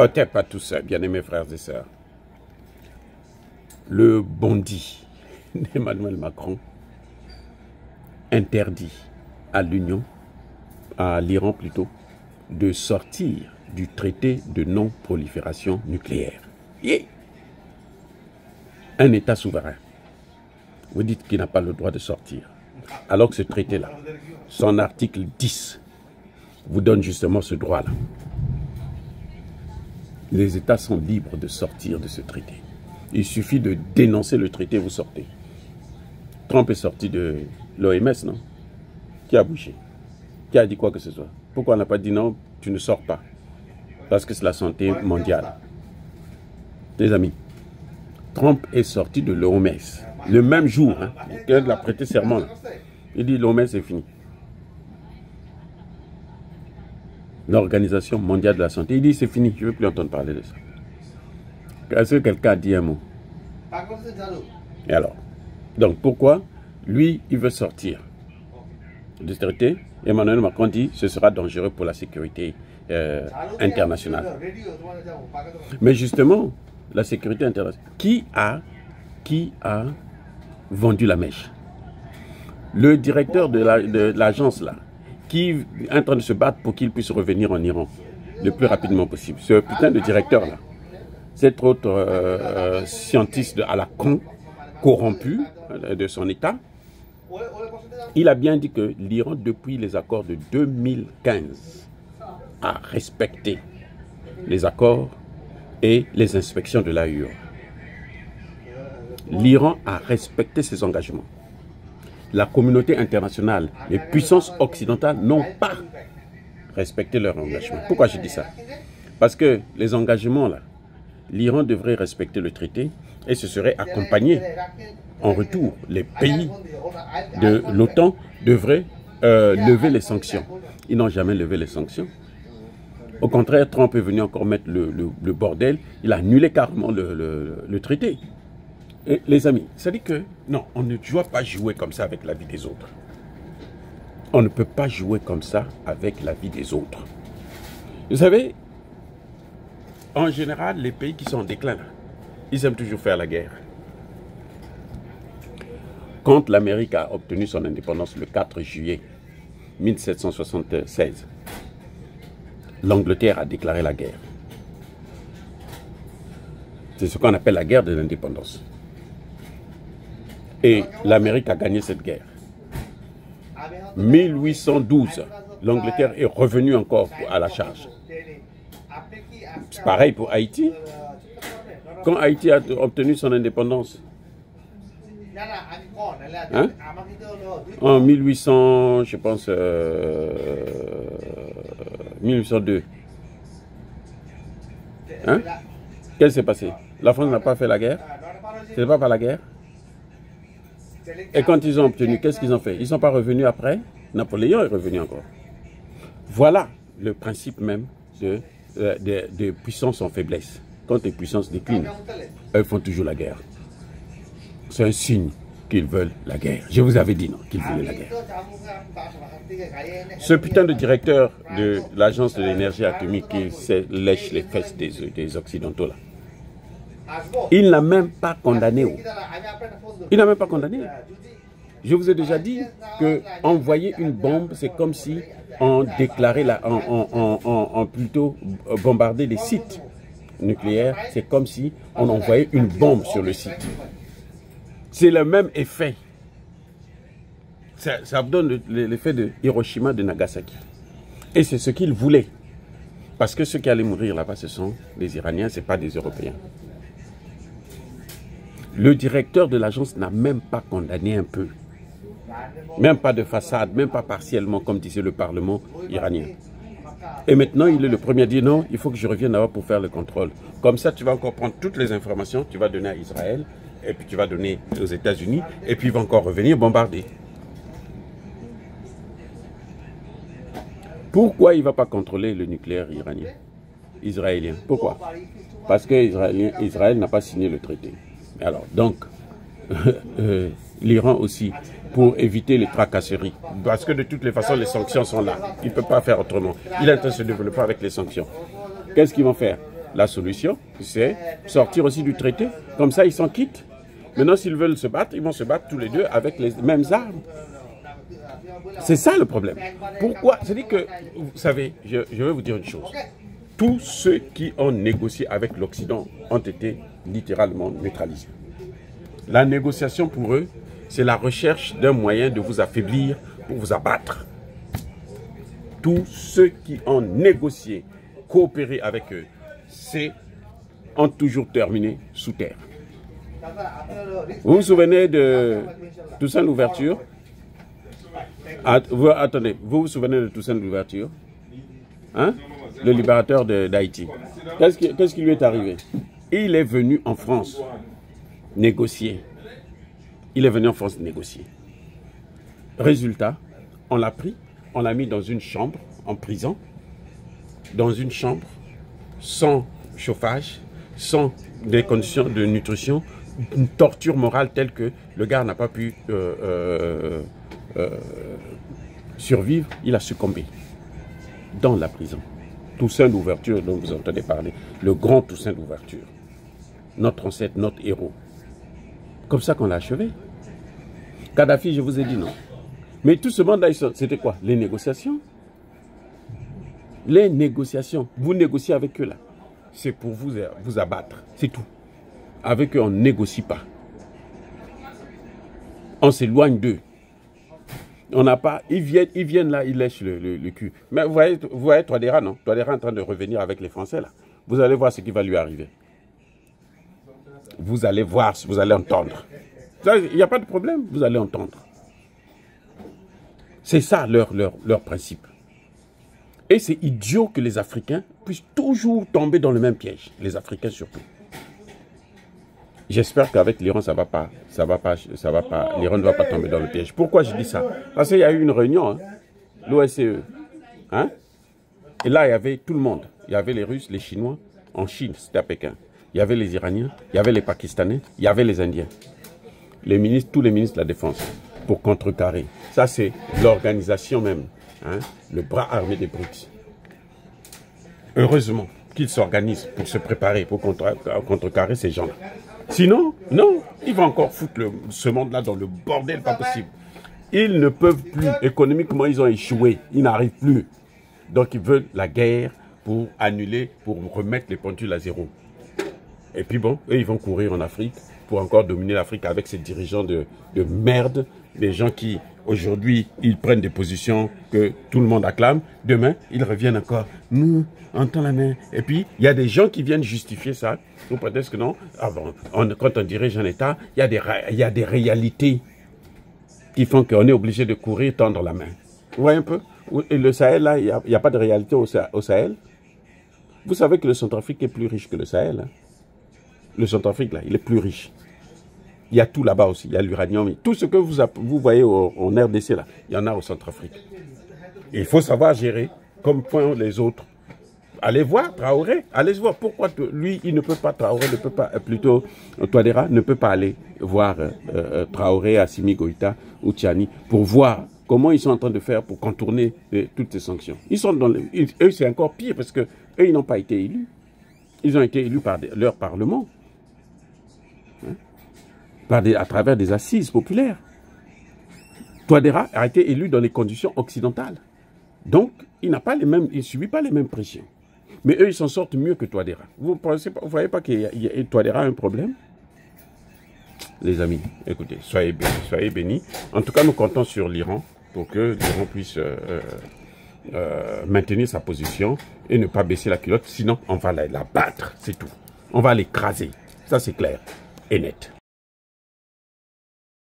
Oh, t'es pas tout seul, bien-aimés frères et sœurs. Le bondi d'Emmanuel Macron interdit à l'Union, à l'Iran plutôt, de sortir du traité de non-prolifération nucléaire. Yeah. Un État souverain, vous dites qu'il n'a pas le droit de sortir, alors que ce traité-là, son article 10, vous donne justement ce droit-là. Les États sont libres de sortir de ce traité. Il suffit de dénoncer le traité, vous sortez. Trump est sorti de l'OMS, non? Qui a bougé? Qui a dit quoi que ce soit? Pourquoi on n'a pas dit non, tu ne sors pas? Parce que c'est la santé mondiale. Les amis, Trump est sorti de l'OMS. Le même jour, hein, il a prêté serment. Là. Il dit l'OMS est fini. L'Organisation mondiale de la santé. Il dit c'est fini, je ne veux plus entendre parler de ça. Est-ce que quelqu'un a dit un mot? Et alors? Donc pourquoi? Lui, il veut sortir du traité. Emmanuel Macron dit que ce sera dangereux pour la sécurité internationale. Mais justement, la sécurité internationale, qui a vendu la mèche? Le directeur de l'agence là, qui est en train de se battre pour qu'il puisse revenir en Iran le plus rapidement possible. Ce putain de directeur là, cet autre scientiste à la con, corrompu de son état, il a bien dit que l'Iran, depuis les accords de 2015, a respecté les accords et les inspections de l'AUE. L'Iran a respecté ses engagements. La communauté internationale, les puissances occidentales n'ont pas respecté leurs engagements. Pourquoi je dis ça? Parce que les engagements, là, l'Iran devrait respecter le traité et ce serait accompagné. En retour, les pays de l'OTAN devraient lever les sanctions. Ils n'ont jamais levé les sanctions. Au contraire, Trump est venu encore mettre le bordel. Il a annulé carrément le traité. Et les amis, ça dit que non, on ne doit pas jouer comme ça avec la vie des autres. On ne peut pas jouer comme ça avec la vie des autres. Vous savez, en général, les pays qui sont en déclin, ils aiment toujours faire la guerre. Quand l'Amérique a obtenu son indépendance le 4 juillet 1776, l'Angleterre a déclaré la guerre. C'est ce qu'on appelle la guerre de l'indépendance. Et l'Amérique a gagné cette guerre. 1812, l'Angleterre est revenue encore à la charge. C'est pareil pour Haïti. Quand Haïti a obtenu son indépendance, hein? En 1800, je pense, 1802. Hein? Qu'est-ce qui s'est passé? La France n'a pas fait la guerre? Ce n'est pas par la guerre? Et quand ils ont obtenu, qu'est-ce qu'ils ont fait? Ils ne sont pas revenus après? Napoléon est revenu encore. Voilà le principe même de puissance en faiblesse. Quand les puissances déclinent, elles font toujours la guerre. C'est un signe qu'ils veulent la guerre. Je vous avais dit non, qu'ils voulaient la guerre. Ce putain de directeur de l'agence de l'énergie atomique qui lèche les fesses des Occidentaux là, il n'a même pas condamné. Il n'a même pas condamné. Je vous ai déjà dit que envoyer une bombe, c'est comme si on déclarait, plutôt bombarder des sites nucléaires, c'est comme si on envoyait une bombe sur le site. C'est le même effet. Ça donne l'effet de Hiroshima, de Nagasaki. Et c'est ce qu'ils voulaient. Parce que ceux qui allaient mourir là-bas, ce sont les Iraniens, ce n'est pas des Européens. Le directeur de l'agence n'a même pas condamné un peu. Même pas de façade, même pas partiellement, comme disait le Parlement iranien. Et maintenant, il est le premier à dire non, il faut que je revienne là-bas pour faire le contrôle. Comme ça, tu vas encore prendre toutes les informations, tu vas donner à Israël, et puis tu vas donner aux États-Unis, et puis il va encore revenir bombarder. Pourquoi il ne va pas contrôler le nucléaire iranien, israélien? Pourquoi? Parce que Israël n'a pas signé le traité. Alors, donc, l'Iran aussi, pour éviter les tracasseries. Parce que de toutes les façons, les sanctions sont là. Il ne peut pas faire autrement. Il est en train de se développer avec les sanctions. Qu'est-ce qu'ils vont faire? la solution, c'est sortir aussi du traité. Comme ça, ils s'en quittent. Maintenant, s'ils veulent se battre, ils vont se battre tous les deux avec les mêmes armes. C'est ça le problème. Pourquoi? C'est-à-dire que, vous savez, je vais vous dire une chose. Tous ceux qui ont négocié avec l'Occident ont été littéralement neutralisés. La négociation pour eux, c'est la recherche d'un moyen de vous affaiblir pour vous abattre. Tous ceux qui ont négocié, coopéré avec eux, ont toujours terminé sous terre. Vous vous souvenez de Toussaint Louverture? Attendez, vous vous souvenez de Toussaint Louverture? Hein? Le libérateur d'Haïti. Qu'est-ce qui lui est arrivé? Il est venu en France négocier. Il est venu en France négocier. Résultat, on l'a pris, on l'a mis dans une chambre, en prison, dans une chambre, sans chauffage, sans des conditions de nutrition, une torture morale telle que le gars n'a pas pu survivre, il a succombé dans la prison. Toussaint Louverture dont vous entendez parler, le grand Toussaint Louverture, notre ancêtre, notre héros. Comme ça qu'on l'a achevé. Kadhafi, je vous ai dit non. Mais tout ce monde-là, c'était quoi? Les négociations. Les négociations. Vous négociez avec eux là. C'est pour vous abattre. C'est tout. Avec eux, on ne négocie pas. On s'éloigne d'eux. On n'a pas... Ils viennent là, ils lèchent le cul. Mais vous voyez Touadéra, non? Touadéra est en train de revenir avec les Français là. Vous allez voir ce qui va lui arriver. Vous allez voir, vous allez entendre. Il n'y a pas de problème, vous allez entendre. C'est ça leur principe. Et c'est idiot que les Africains puissent toujours tomber dans le même piège. Les Africains surtout. J'espère qu'avec l'Iran, ça va pas. L'Iran ne va pas tomber dans le piège. Pourquoi je dis ça? Parce qu'il y a eu une réunion, hein, l'OSCE. Hein? Et là, il y avait tout le monde. Il y avait les Russes, les Chinois. En Chine, c'était à Pékin. Il y avait les Iraniens, il y avait les Pakistanais, il y avait les Indiens. Les ministres, tous les ministres de la Défense, pour contrecarrer. Ça, c'est l'organisation même. Hein, le bras armé des BRICS. Heureusement qu'ils s'organisent pour se préparer, pour contrecarrer ces gens-là. Sinon, non, ils vont encore foutre ce monde-là dans le bordel, pas possible. Ils ne peuvent plus. Économiquement, ils ont échoué. Ils n'arrivent plus. Donc, ils veulent la guerre pour annuler, pour remettre les pendules à zéro. Et puis bon, eux, ils vont courir en Afrique pour encore dominer l'Afrique avec ces dirigeants de merde. Des gens qui, aujourd'hui, ils prennent des positions que tout le monde acclame. Demain, ils reviennent encore. Nous, on tend la main. Et puis, il y a des gens qui viennent justifier ça. Ou peut-être que non. Quand on dirige un État, il y a des réalités qui font qu'on est obligé de courir, tendre la main. Vous voyez un peu? Et le Sahel, là, il n'y a pas de réalité au Sahel. Vous savez que le Centrafrique est plus riche que le Sahel. Hein? Le Centrafrique, là, il est plus riche. Il y a tout là-bas aussi. Il y a l'uranium. Tout ce que vous voyez en RDC, là, il y en a au Centrafrique. Et il faut savoir gérer comme font les autres. Allez voir Traoré. Allez voir pourquoi lui, il ne peut pas, Traoré ne peut pas, plutôt Touadéra ne peut pas aller voir Traoré, Assimi Goïta ou Tchani pour voir comment ils sont en train de faire pour contourner toutes ces sanctions. Ils sont dans eux, c'est encore pire parce que eux, ils n'ont pas été élus. Ils ont été élus par leur parlement. Hein? À travers des assises populaires. Touadéra a été élu dans les conditions occidentales. Donc, il ne subit pas les mêmes pressions. Mais eux, ils s'en sortent mieux que Touadéra. Vous ne voyez pas que Touadéra a un problème? Les amis, écoutez, soyez bénis. En tout cas, nous comptons sur l'Iran pour que l'Iran puisse maintenir sa position et ne pas baisser la culotte. Sinon, on va la battre, c'est tout. On va l'écraser. Ça, c'est clair et net.